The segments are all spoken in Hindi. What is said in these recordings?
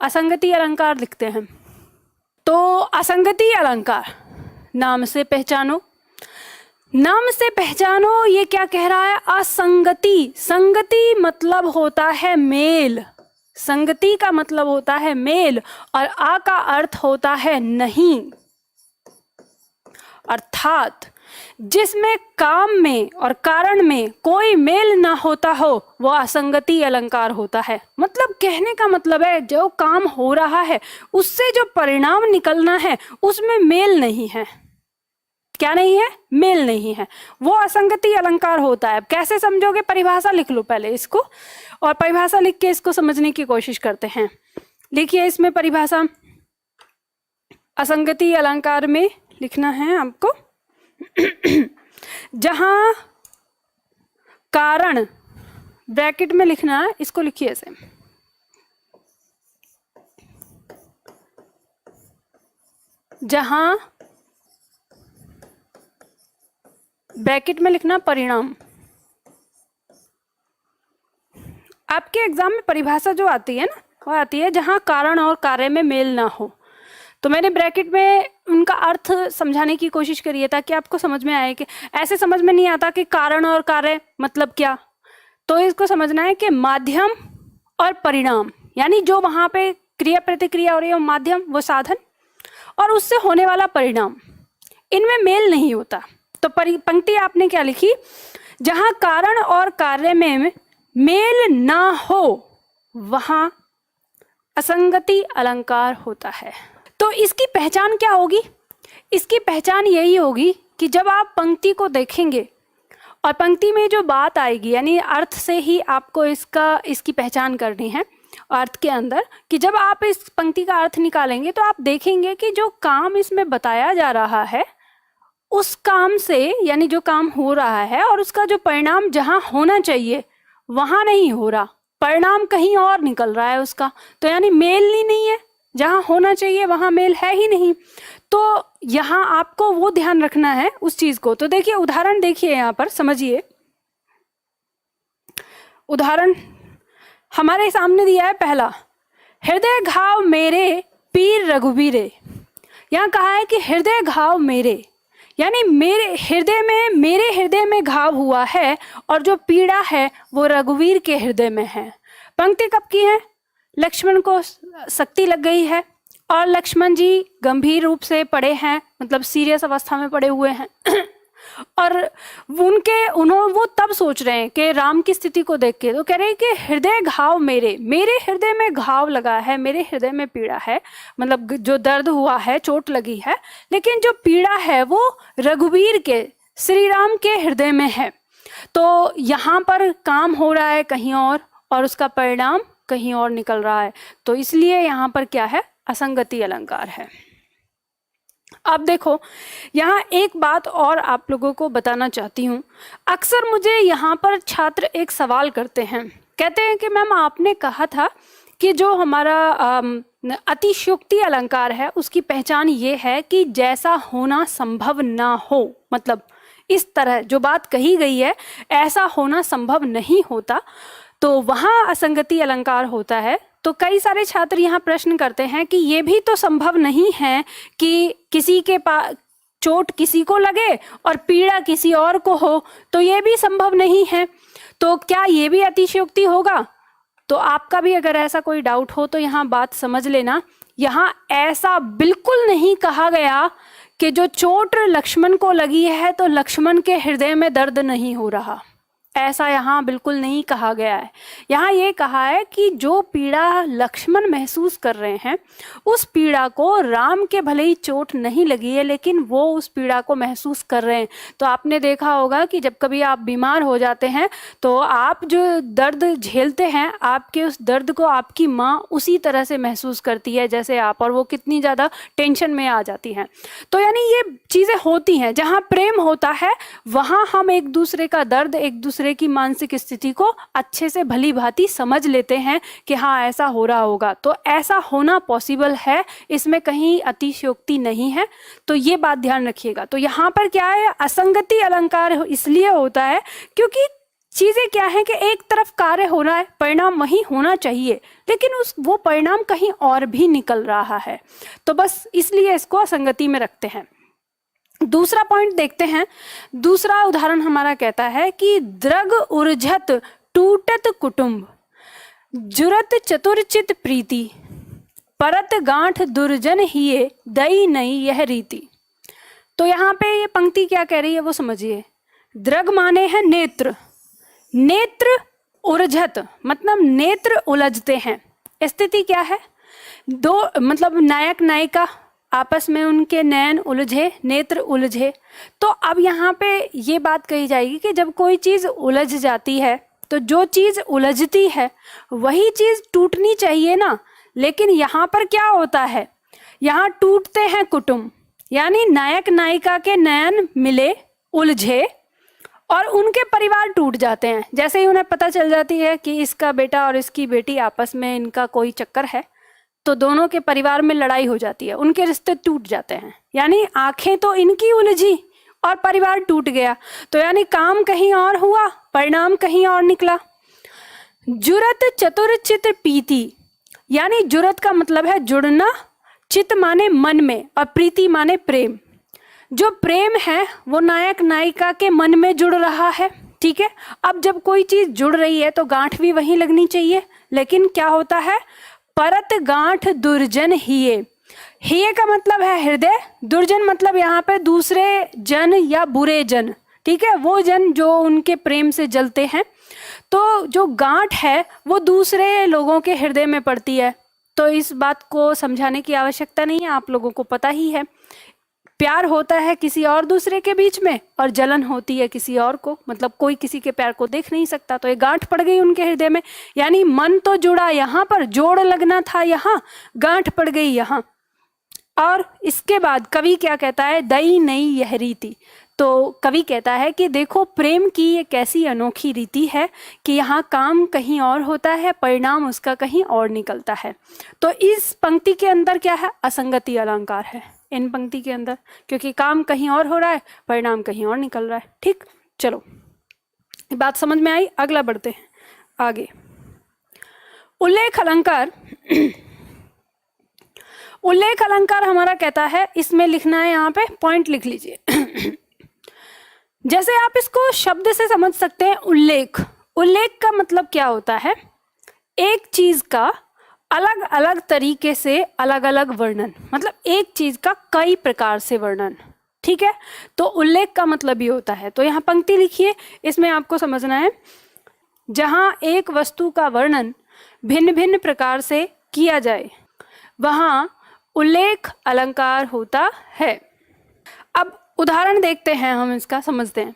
असंगति अलंकार लिखते हैं। तो असंगति अलंकार नाम से पहचानो, नाम से पहचानो ये क्या कह रहा है? असंगति। संगति मतलब होता है मेल, संगति का मतलब होता है मेल, और आ का अर्थ होता है नहीं। अर्थात जिसमें काम में और कारण में कोई मेल ना होता हो वो असंगति अलंकार होता है। मतलब कहने का मतलब है जो काम हो रहा है उससे जो परिणाम निकलना है उसमें मेल नहीं है। क्या नहीं है? मेल नहीं है, वो असंगति अलंकार होता है। कैसे समझोगे? परिभाषा लिख लो पहले इसको, और परिभाषा लिख के इसको समझने की कोशिश करते हैं। लिखिए इसमें परिभाषा, असंगति अलंकार में लिखना है आपको जहां कारण ब्रैकेट में लिखना है, इसको लिखिए ऐसे, जहां ब्रैकेट में लिखना परिणाम। आपके एग्जाम में परिभाषा जो आती है ना वो आती है जहां कारण और कार्य में मेल ना हो। तो मैंने ब्रैकेट में उनका अर्थ समझाने की कोशिश करी है ताकि आपको समझ में आए कि ऐसे समझ में नहीं आता कि कारण और कार्य मतलब क्या। तो इसको समझना है कि माध्यम और परिणाम, यानी जो वहां पे क्रिया प्रतिक्रिया हो रही है माध्यम वो साधन, और उससे होने वाला परिणाम, इनमें मेल नहीं होता। तो पंक्ति आपने क्या लिखी? जहां कारण और कार्य में मेल ना हो वहां असंगति अलंकार होता है। तो इसकी पहचान क्या होगी? इसकी पहचान यही होगी कि जब आप पंक्ति को देखेंगे और पंक्ति में जो बात आएगी, यानी अर्थ से ही आपको इसकी पहचान करनी है। अर्थ के अंदर कि जब आप इस पंक्ति का अर्थ निकालेंगे तो आप देखेंगे कि जो काम इसमें बताया जा रहा है उस काम से, यानी जो काम हो रहा है और उसका जो परिणाम जहां होना चाहिए वहां नहीं हो रहा, परिणाम कहीं और निकल रहा है उसका। तो यानी मेल ही नहीं है, जहां होना चाहिए वहां मेल है ही नहीं। तो यहां आपको वो ध्यान रखना है उस चीज को। तो देखिए उदाहरण, देखिए यहां पर समझिए, उदाहरण हमारे सामने दिया है पहला, हृदय घाव मेरे पीर रघुबीरे। यहां कहा है कि हृदय घाव मेरे, यानी मेरे हृदय में घाव हुआ है और जो पीड़ा है वो रघुवीर के हृदय में है। पंक्ति कब की है? लक्ष्मण को शक्ति लग गई है और लक्ष्मण जी गंभीर रूप से पड़े हैं, मतलब सीरियस अवस्था में पड़े हुए हैं और वो तब सोच रहे हैं कि राम की स्थिति को देख के, तो कह रहे हैं कि हृदय घाव मेरे हृदय में घाव लगा है, मेरे हृदय में पीड़ा है, मतलब जो दर्द हुआ है, चोट लगी है, लेकिन जो पीड़ा है वो रघुवीर के, श्री राम के हृदय में है। तो यहाँ पर काम हो रहा है कहीं और उसका परिणाम कहीं और निकल रहा है। तो इसलिए यहाँ पर क्या है? असंगति अलंकार है। अब देखो यहाँ एक बात और आप लोगों को बताना चाहती हूँ। अक्सर मुझे यहाँ पर छात्र एक सवाल करते हैं, कहते हैं कि मैम आपने कहा था कि जो हमारा अतिशयोक्ति अलंकार है उसकी पहचान ये है कि जैसा होना संभव ना हो, मतलब इस तरह जो बात कही गई है ऐसा होना संभव नहीं होता, तो वहाँ असंगति अलंकार होता है। तो कई सारे छात्र यहाँ प्रश्न करते हैं कि ये भी तो संभव नहीं है कि किसी के पास चोट किसी को लगे और पीड़ा किसी और को हो, तो ये भी संभव नहीं है, तो क्या ये भी अतिशयोक्ति होगा? तो आपका भी अगर ऐसा कोई डाउट हो तो यहाँ बात समझ लेना, यहाँ ऐसा बिल्कुल नहीं कहा गया कि जो चोट लक्ष्मण को लगी है तो लक्ष्मण के हृदय में दर्द नहीं हो रहा, ऐसा यहाँ बिल्कुल नहीं कहा गया है। यहाँ ये कहा है कि जो पीड़ा लक्ष्मण महसूस कर रहे हैं उस पीड़ा को राम के भले ही चोट नहीं लगी है लेकिन वो उस पीड़ा को महसूस कर रहे हैं। तो आपने देखा होगा कि जब कभी आप बीमार हो जाते हैं तो आप जो दर्द झेलते हैं, आपके उस दर्द को आपकी माँ उसी तरह से महसूस करती है जैसे आप, और वो कितनी ज़्यादा टेंशन में आ जाती हैं। तो यानी ये चीज़ें होती हैं, जहाँ प्रेम होता है वहाँ हम एक दूसरे का दर्द, एक दूसरे की मानसिक स्थिति को अच्छे से भली भांति समझ लेते हैं कि हाँ ऐसा हो रहा होगा। तो ऐसा होना पॉसिबल है, इसमें कहीं अतिशयोक्ति नहीं है, तो ये बात ध्यान रखिएगा। तो यहाँ पर क्या है? असंगति अलंकार इसलिए होता है क्योंकि चीज़ें क्या है कि एक तरफ कार्य हो रहा है, परिणाम वही होना चाहिए, लेकिन वो परिणाम कहीं और भी निकल रहा है। तो बस इसलिए इसको असंगति में रखते हैं। दूसरा पॉइंट देखते हैं। दूसरा उदाहरण हमारा कहता है कि द्रग उर्झत टूटत कुटुंब, जुरत चतुरचित प्रीति, परत गांठ दुर्जन हिये, दई नई यह रीति। तो यहाँ पे ये पंक्ति क्या कह रही है वो समझिए। द्रग माने हैं नेत्र, नेत्र उर्झत मतलब नेत्र उलझते हैं। स्थिति क्या है, दो मतलब नायक नायिका आपस में उनके नयन उलझे, नेत्र उलझे। तो अब यहाँ पे ये बात कही जाएगी कि जब कोई चीज़ उलझ जाती है तो जो चीज़ उलझती है वही चीज़ टूटनी चाहिए ना। लेकिन यहाँ पर क्या होता है, यहाँ टूटते हैं कुटुंब, यानी नायक नायिका के नयन मिले, उलझे और उनके परिवार टूट जाते हैं। जैसे ही उन्हें पता चल जाती है कि इसका बेटा और इसकी बेटी आपस में इनका कोई चक्कर है, तो दोनों के परिवार में लड़ाई हो जाती है, उनके रिश्ते टूट जाते हैं। यानी आंखें तो इनकी उलझी और परिवार टूट गया। तो यानी काम कहीं और हुआ, परिणाम कहीं और निकला। जुरत चतुर चित पीति, यानी जुरत का मतलब है जुड़ना, चित माने मन में और प्रीति माने प्रेम। जो प्रेम है वो नायक नायिका के मन में जुड़ रहा है, ठीक है। अब जब कोई चीज जुड़ रही है तो गांठ भी वहीं लगनी चाहिए, लेकिन क्या होता है, परत गांठ दुर्जन हिये। हिये का मतलब है हृदय, दुर्जन मतलब यहाँ पे दूसरे जन या बुरे जन, ठीक है, वो जन जो उनके प्रेम से जलते हैं। तो जो गांठ है वो दूसरे लोगों के हृदय में पड़ती है। तो इस बात को समझाने की आवश्यकता नहीं है, आप लोगों को पता ही है। प्यार होता है किसी और दूसरे के बीच में और जलन होती है किसी और को, मतलब कोई किसी के प्यार को देख नहीं सकता। तो ये गांठ पड़ गई उनके हृदय में, यानी मन तो जुड़ा यहाँ पर, जोड़ लगना था यहाँ, गांठ पड़ गई यहाँ। और इसके बाद कवि क्या कहता है, दई नई यह रीति। तो कवि कहता है कि देखो प्रेम की ये कैसी अनोखी रीति है कि यहाँ काम कहीं और होता है, परिणाम उसका कहीं और निकलता है। तो इस पंक्ति के अंदर क्या है, असंगति अलंकार है इन पंक्ति के अंदर, क्योंकि काम कहीं और हो रहा है, परिणाम कहीं और निकल रहा है। ठीक, चलो बात समझ में आई, अगला बढ़ते हैं आगे। उल्लेख अलंकार उल्लेख अलंकार हमारा कहता है, इसमें लिखना है, यहाँ पे पॉइंट लिख लीजिए। जैसे आप इसको शब्द से समझ सकते हैं, उल्लेख। उल्लेख का मतलब क्या होता है, एक चीज का अलग अलग तरीके से अलग अलग वर्णन, मतलब एक चीज का कई प्रकार से वर्णन, ठीक है। तो उल्लेख का मतलब ये होता है। तो यहाँ पंक्ति लिखिए, इसमें आपको समझना है, जहां एक वस्तु का वर्णन भिन्न भिन्न प्रकार से किया जाए वहां उल्लेख अलंकार होता है। अब उदाहरण देखते हैं, हम इसका समझते हैं।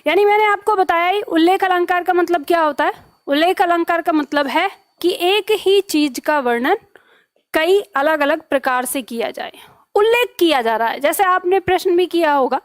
यानी मैंने आपको बताया ही उल्लेख अलंकार का मतलब क्या होता है। उल्लेख अलंकार का मतलब है कि एक ही चीज का वर्णन कई अलग अलग प्रकार से किया जाए, उल्लेख किया जा रहा है। जैसे आपने प्रश्न भी किया होगा,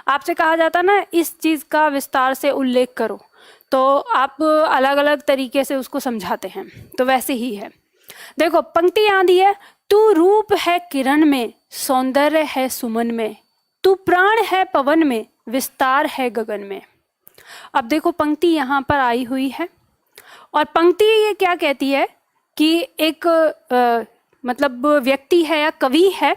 आपसे कहा जाता ना इस चीज का विस्तार से उल्लेख करो, तो आप अलग अलग तरीके से उसको समझाते हैं। तो वैसे ही है। देखो पंक्ति यहाँ दी है, तू रूप है किरण में, सौंदर्य है सुमन में, तू प्राण है पवन में, विस्तार है गगन में। अब देखो पंक्ति यहाँ पर आई हुई है, और पंक्ति ये क्या कहती है कि एक मतलब व्यक्ति है या कवि है,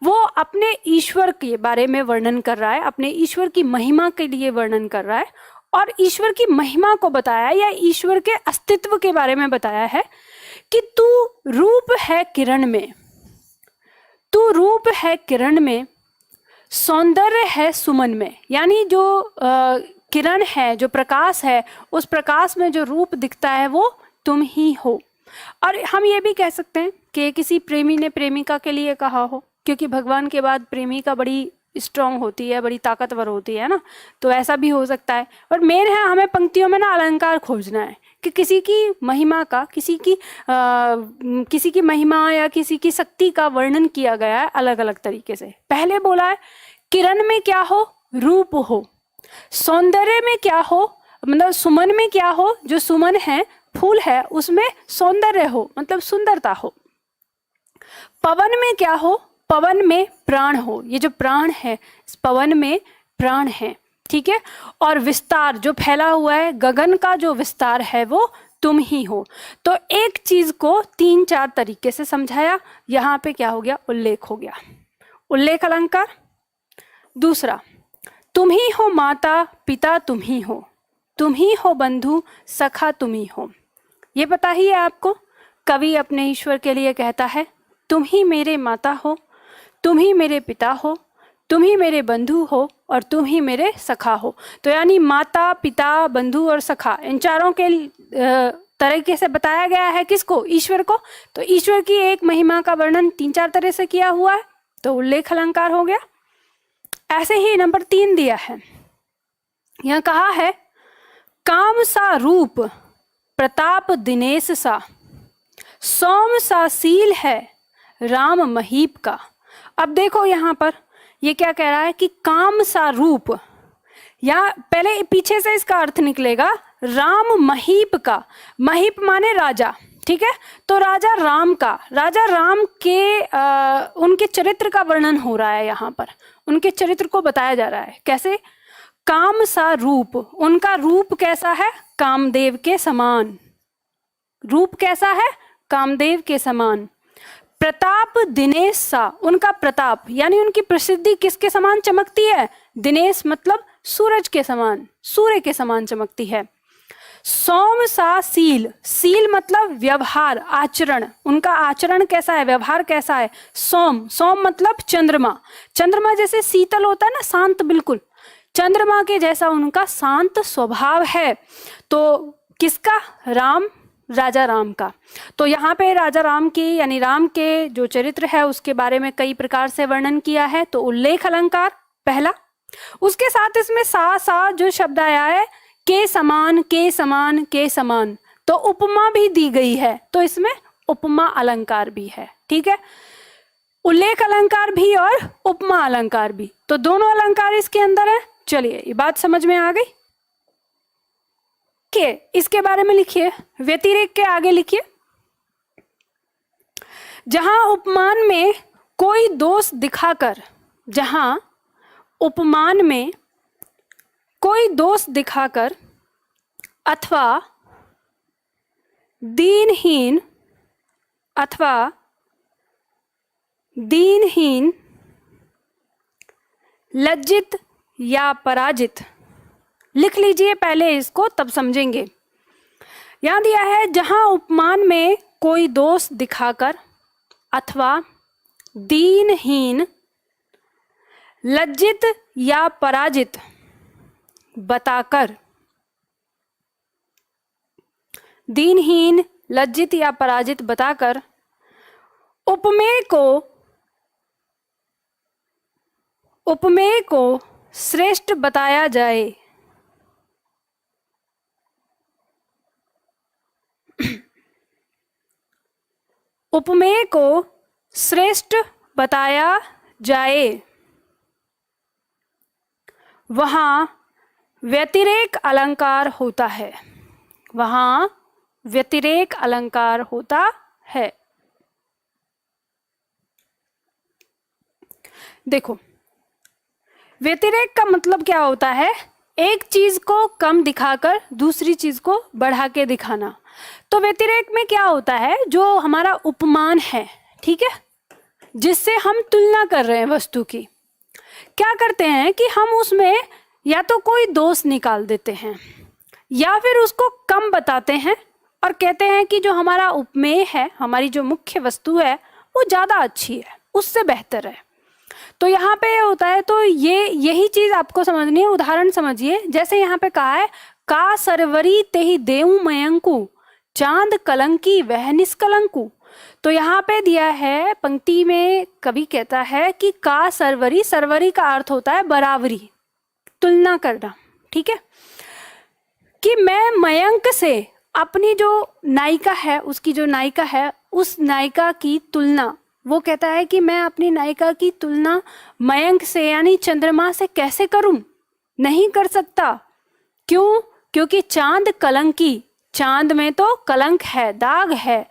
वो अपने ईश्वर के बारे में वर्णन कर रहा है, अपने ईश्वर की महिमा के लिए वर्णन कर रहा है, और ईश्वर की महिमा को बताया या ईश्वर के अस्तित्व के बारे में बताया है कि तू रूप है किरण में, तू रूप है किरण में, सौंदर्य है सुमन में। यानी जो किरण है, जो प्रकाश है, उस प्रकाश में जो रूप दिखता है वो तुम ही हो। और हम ये भी कह सकते हैं कि किसी प्रेमी ने प्रेमिका के लिए कहा हो, क्योंकि भगवान के बाद प्रेमिका बड़ी स्ट्रांग होती है, बड़ी ताकतवर होती है ना, तो ऐसा भी हो सकता है। पर मेन है हमें पंक्तियों में ना अलंकार खोजना है कि किसी की महिमा का, किसी की महिमा या किसी की शक्ति का वर्णन किया गया है अलग अलग तरीके से। पहले बोला है किरण में क्या हो, रूप हो, सौंदर्य में क्या हो, मतलब सुमन में क्या हो, जो सुमन है फूल है उसमें सौंदर्य हो, मतलब सुंदरता हो। पवन में क्या हो, पवन में प्राण हो, ये जो प्राण है इस पवन में प्राण है, ठीक है, और विस्तार जो फैला हुआ है, गगन का जो विस्तार है वो तुम ही हो। तो एक चीज को 3-4 तरीके से समझाया। यहाँ पे क्या हो गया, उल्लेख हो गया, उल्लेख अलंकार। दूसरा, तुम ही हो माता पिता तुम ही हो बंधु सखा तुम ही हो। ये पता ही है आपको, कवि अपने ईश्वर के लिए कहता है तुम ही मेरे माता हो, तुम ही मेरे पिता हो, तुम ही मेरे बंधु हो और तुम ही मेरे सखा हो। तो यानी माता पिता बंधु और सखा, इन चारों के तरीके से बताया गया है किसको, ईश्वर को। तो ईश्वर की एक महिमा का वर्णन 3-4 तरह से किया हुआ है, तो उल्लेख अलंकार हो गया। ऐसे ही नंबर 3 दिया है, यह कहा है काम सा रूप प्रताप दिनेश सा, सौम सा सील है राम महीप का। अब देखो यहाँ पर ये क्या कह रहा है कि काम सा रूप, या पहले पीछे से इसका अर्थ निकलेगा राम महीप का। महीप माने राजा, ठीक है। तो राजा राम का, राजा राम के उनके चरित्र का वर्णन हो रहा है यहाँ पर, उनके चरित्र को बताया जा रहा है। कैसे, काम सा रूप, उनका रूप कैसा है, कामदेव के समान। रूप कैसा है, कामदेव के समान। प्रताप दिनेश सा, उनका प्रताप यानी उनकी प्रसिद्धि किसके समान चमकती है, दिनेश मतलब सूरज के समान, सूर्य के समान चमकती है। सौम सा सील, सील मतलब व्यवहार, आचरण, उनका आचरण कैसा है, व्यवहार कैसा है। सौम, सौम मतलब चंद्रमा, चंद्रमा जैसे शीतल होता है ना, शांत, बिल्कुल चंद्रमा के जैसा उनका शांत स्वभाव है। तो किसका, राम, राजा राम का। तो यहाँ पे राजा राम की यानी राम के जो चरित्र है उसके बारे में कई प्रकार से वर्णन किया है। तो उल्लेख अलंकार पहला, उसके साथ इसमें सा जो शब्द आया है, के समान के समान के समान, तो उपमा भी दी गई है, तो इसमें उपमा अलंकार भी है, ठीक है। उल्लेख अलंकार भी और उपमा अलंकार भी, तो दोनों अलंकार इसके अंदर है। चलिए ये बात समझ में आ गई। के इसके बारे में लिखिए, व्यतिरेक के आगे लिखिए, जहां उपमान में कोई दोष दिखाकर, जहां उपमान में कोई दोष दिखाकर अथवा दीनहीन लज्जित या पराजित, लिख लीजिए पहले इसको तब समझेंगे। यहां दिया है जहां उपमान में कोई दोष दिखाकर अथवा दीनहीन लज्जित या पराजित बताकर, दीनहीन लज्जित या पराजित बताकर उपमेय को श्रेष्ठ बताया जाए। उपमेय को श्रेष्ठ बताया जाए, वहां व्यतिरेक अलंकार होता है, वहां व्यतिरेक अलंकार होता है। देखो व्यतिरेक का मतलब क्या होता है, एक चीज को कम दिखाकर दूसरी चीज को बढ़ा के दिखाना। तो व्यतिरेक में क्या होता है, जो हमारा उपमान है, ठीक है, जिससे हम तुलना कर रहे हैं वस्तु की, क्या करते हैं कि हम उसमें या तो कोई दोष निकाल देते हैं या फिर उसको कम बताते हैं और कहते हैं कि जो हमारा उपमेय है, हमारी जो मुख्य वस्तु है वो ज्यादा अच्छी है, उससे बेहतर है। तो यहाँ पे होता है, तो यही चीज आपको समझनी है। उदाहरण समझिए, जैसे यहाँ पे कहा है का सरवरी तेहि देऊ मयंकु, चांद कलंकी वह निष्कलंकु। तो यहाँ पे दिया है पंक्ति में, कवि कहता है कि का सरवरी, सरवरी का अर्थ होता है बराबरी, तुलना करना, ठीक है, कि मैं मयंक से अपनी जो नायिका है, उसकी जो नायिका है, उस नायिका की तुलना, वो कहता है कि मैं अपनी नायिका की तुलना मयंक से यानी चंद्रमा से कैसे करूं, नहीं कर सकता। क्यों? क्योंकि चांद कलंकी, चांद में तो कलंक है, दाग है,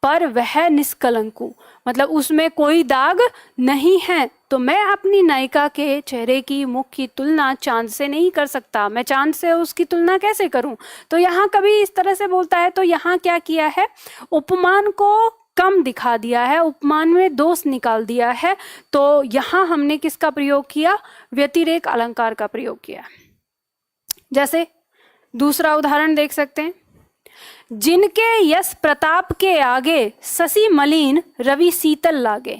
पर वह निष्कलंकु, मतलब उसमें कोई दाग नहीं है। तो मैं अपनी नायिका के चेहरे की, मुख की तुलना चांद से नहीं कर सकता। मैं चांद से उसकी तुलना कैसे करूं? तो यहाँ कभी इस तरह से बोलता है तो यहाँ क्या किया है, उपमान को कम दिखा दिया है, उपमान में दोष निकाल दिया है। तो यहाँ हमने किसका प्रयोग किया? व्यतिरेक अलंकार का प्रयोग किया। जैसे दूसरा उदाहरण देख सकते हैं, जिनके यश प्रताप के आगे शशि मलिन रवि शीतल लागे।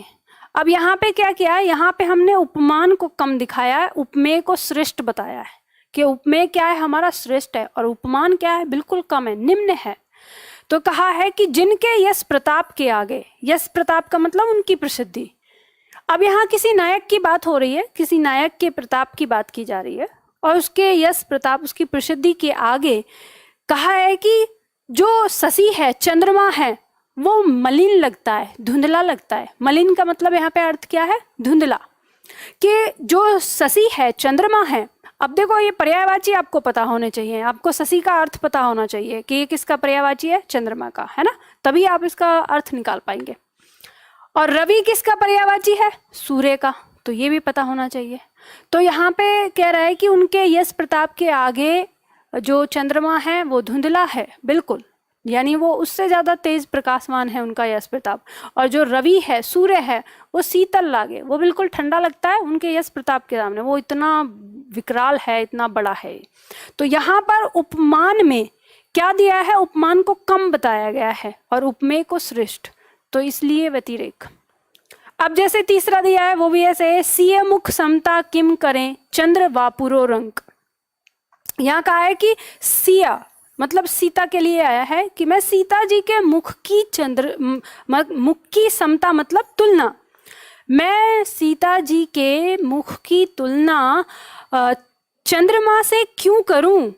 अब यहाँ पे क्या किया है, यहाँ पे हमने उपमान को कम दिखाया है, उपमेय को श्रेष्ठ बताया है कि उपमेय क्या है, हमारा श्रेष्ठ है, और उपमान क्या है, बिल्कुल कम है, निम्न है। तो कहा है कि जिनके यश प्रताप के आगे, यश प्रताप का मतलब उनकी प्रसिद्धि। अब यहाँ किसी नायक की बात हो रही है, किसी नायक के प्रताप की बात की जा रही है, और उसके यश प्रताप, उसकी प्रसिद्धि के आगे कहा है कि जो शशि है, चंद्रमा है, वो मलिन लगता है, धुंधला लगता है। मलिन का मतलब यहाँ पे अर्थ क्या है, धुंधला। कि जो शशि है, चंद्रमा है। अब देखो ये पर्यायवाची आपको पता होने चाहिए, आपको शशि का अर्थ पता होना चाहिए कि ये किसका पर्यायवाची है, चंद्रमा का, है ना, तभी आप इसका अर्थ निकाल पाएंगे। और रवि किसका पर्यायवाची है, सूर्य का, तो ये भी पता होना चाहिए। तो यहाँ पे कह रहा है कि उनके यश प्रताप के आगे जो चंद्रमा है वो धुंधला है, बिल्कुल, यानी वो उससे ज्यादा तेज प्रकाशमान है उनका यश प्रताप। और जो रवि है, सूर्य है, वो शीतल लागे, वो बिल्कुल ठंडा लगता है उनके यश प्रताप के सामने, वो इतना विकराल है, इतना बड़ा है। तो यहाँ पर उपमान में क्या दिया है, उपमान को कम बताया गया है और उपमेय को श्रेष्ठ, तो इसलिए व्यतिरेक। अब जैसे तीसरा दिया है वो भी ऐसे है, सीय मुख समता किम करें चंद्र वापुरो रंग। यहाँ कहा है कि सिया मतलब सीता के लिए आया है कि मैं सीता जी के मुख की मुख की समता मतलब तुलना, मैं सीता जी के मुख की तुलना चंद्रमा से क्यों करूं?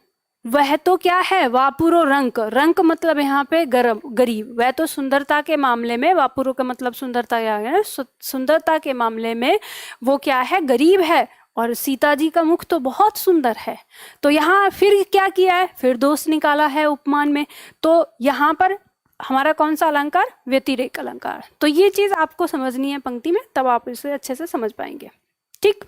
वह तो क्या है, वापुरो रंक, रंक मतलब यहाँ पे गरीब। वह तो सुंदरता के मामले में, वापुरो का मतलब सुंदरता क्या है, सुंदरता के मामले में वो क्या है, गरीब है, और सीता जी का मुख तो बहुत सुंदर है। तो यहाँ फिर क्या किया है, फिर दोष निकाला है उपमान में। तो यहाँ पर हमारा कौन सा अलंकार, व्यतिरेक अलंकार। तो ये चीज आपको समझनी है पंक्ति में, तब आप इसे अच्छे से समझ पाएंगे। ठीक।